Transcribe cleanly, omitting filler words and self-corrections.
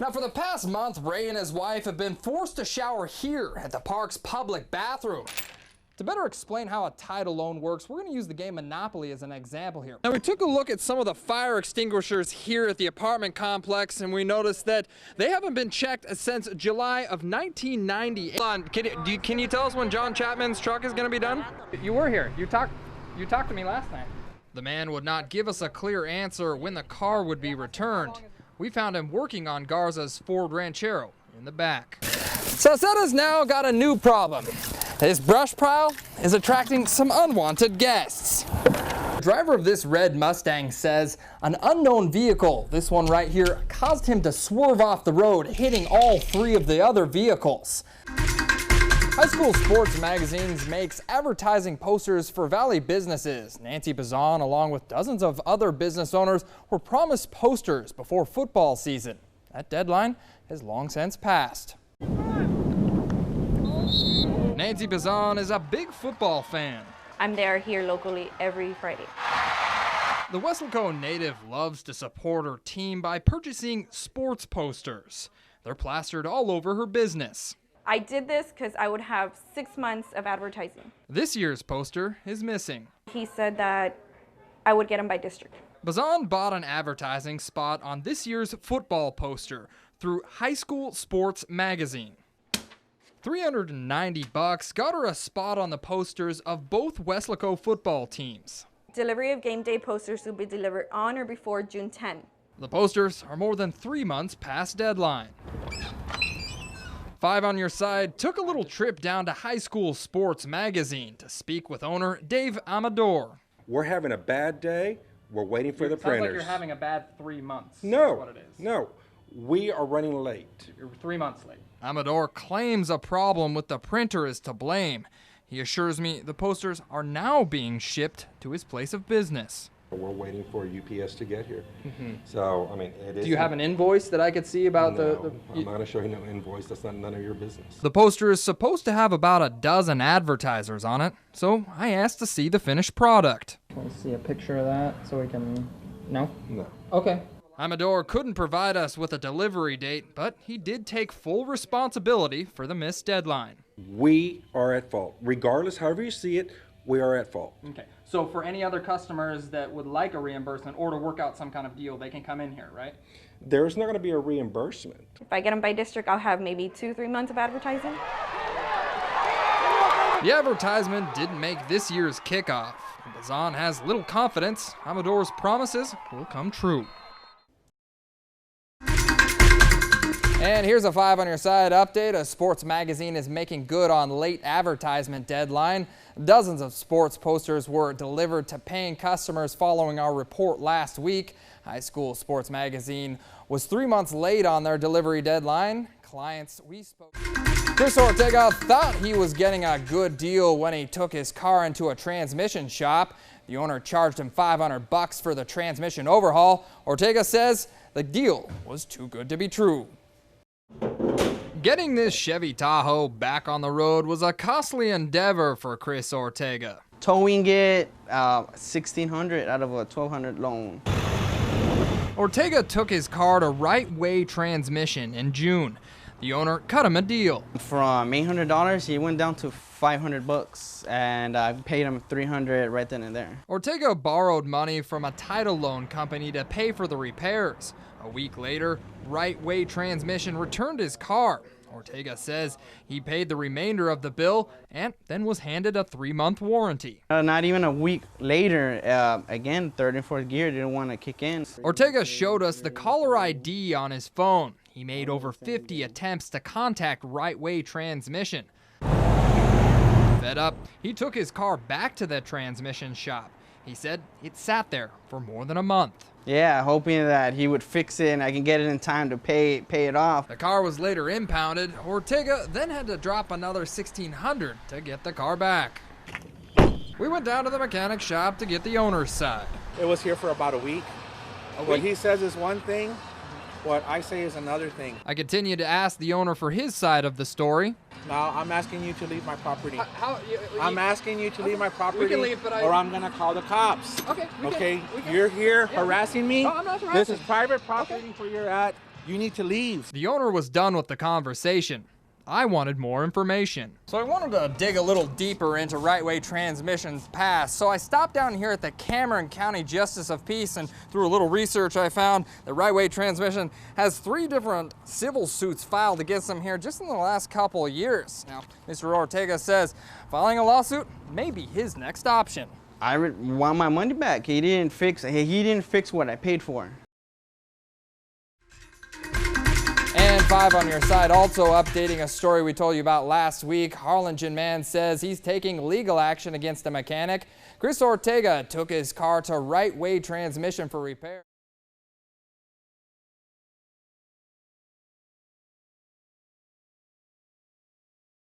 Now, for the past month, Ray and his wife have been forced to shower here at the park's public bathroom. To better explain how a title loan works, we're going to use the game Monopoly as an example here. Now, we took a look at some of the fire extinguishers here at the apartment complex, and we noticed that they haven't been checked since July of 1990. Can you tell us when John Chapman's truck is going to be done? You were here. You talked to me last night. The man would not give us a clear answer when the car would be returned. We found him working on Garza's Ford Ranchero in the back. Sauceda's now got a new problem. His brush pile is attracting some unwanted guests. The driver of this red Mustang says an unknown vehicle, this one right here, caused him to swerve off the road, hitting all three of the other vehicles. High School Sports Magazines makes advertising posters for Valley businesses. Nancy Bazan, along with dozens of other business owners, were promised posters before football season. That deadline has long since passed. Nancy Bazan is a big football fan. I'm there here locally every Friday. The Weslaco native loves to support her team by purchasing sports posters. They're plastered all over her business. I did this because I would have 6 months of advertising. This year's poster is missing. He said that I would get them by district. Bazan bought an advertising spot on this year's football poster through High School Sports Magazine. $390 got her a spot on the posters of both Weslaco football teams. Delivery of game day posters will be delivered on or before June 10. The posters are more than 3 months past deadline. 5 on Your Side took a little trip down to High School Sports Magazine to speak with owner Dave Amador. We're having a bad day. We're waiting for the printers. Sounds like you're having a bad 3 months. No, is what it is. no. We are running late. You're 3 months late. Amador claims a problem with the printer is to blame. He assures me the posters are now being shipped to his place of business. We're waiting for UPS to get here. So, I mean, it is. Do you have an invoice that I could see about I'm not going to show you no invoice. That's none of your business. The poster is supposed to have about a dozen advertisers on it, so I asked to see the finished product. Can we see a picture of that so we can... No? No. Okay. Amador couldn't provide us with a delivery date, but he did take full responsibility for the missed deadline. We are at fault. Regardless, however you see it, we are at fault. Okay. So for any other customers that would like a reimbursement or to work out some kind of deal, they can come in here, right? There's not going to be a reimbursement. If I get them by district, I'll have maybe 2-3 months of advertising. The advertisement didn't make this year's kickoff. Bazan has little confidence Amador's promises will come true. And here's a 5 on Your Side update. A sports magazine is making good on late advertisement deadline. Dozens of sports posters were delivered to paying customers following our report last week. High School Sports Magazine was 3 months late on their delivery deadline. Clients we spoke to. Chris Ortega thought he was getting a good deal when he took his car into a transmission shop. The owner charged him $500 for the transmission overhaul. Ortega says the deal was too good to be true. Getting this Chevy Tahoe back on the road was a costly endeavor for Chris Ortega. Towing it, $1,600 out of a $1,200 loan. Ortega took his car to Right Way Transmission in June. The owner cut him a deal. From $800, he went down to $500, and I paid him $300 right then and there. Ortega borrowed money from a title loan company to pay for the repairs. A week later, Right Way Transmission returned his car. Ortega says he paid the remainder of the bill and then was handed a 3-month warranty. Not even a week later, again, third and fourth gear didn't want to kick in. Ortega showed us the caller ID on his phone. He made over 50 attempts to contact Right Way Transmission. Fed up, he took his car back to the transmission shop. He said it sat there for more than a month. Yeah, hoping that he would fix it and I can get it in time to pay it off. The car was later impounded. Ortega then had to drop another $1,600 to get the car back. We went down to the mechanic shop to get the owner's side. It was here for about a week. What he says is one thing, what I say is another thing. I continued to ask the owner for his side of the story. Now, I'm asking you to leave my property. I'm asking you to leave my property, we can leave, but or I'm going to call the cops. Okay. You're here harassing me. No, I'm not harassing. This is private property where you're at. You need to leave. The owner was done with the conversation. I wanted more information. So I wanted to dig a little deeper into right-way transmissions past. So I stopped down here at the Cameron County Justice of Peace, and through a little research I found the right-way transmission has 3 different civil suits filed against them here just in the last couple of years. Now, Mr. Ortega says filing a lawsuit may be his next option. I want my money back. He didn't fix what I paid for. And 5 on your side, also updating a story we told you about last week. Harlingen man says he's taking legal action against a mechanic. Chris Ortega took his car to right-way transmission for repair.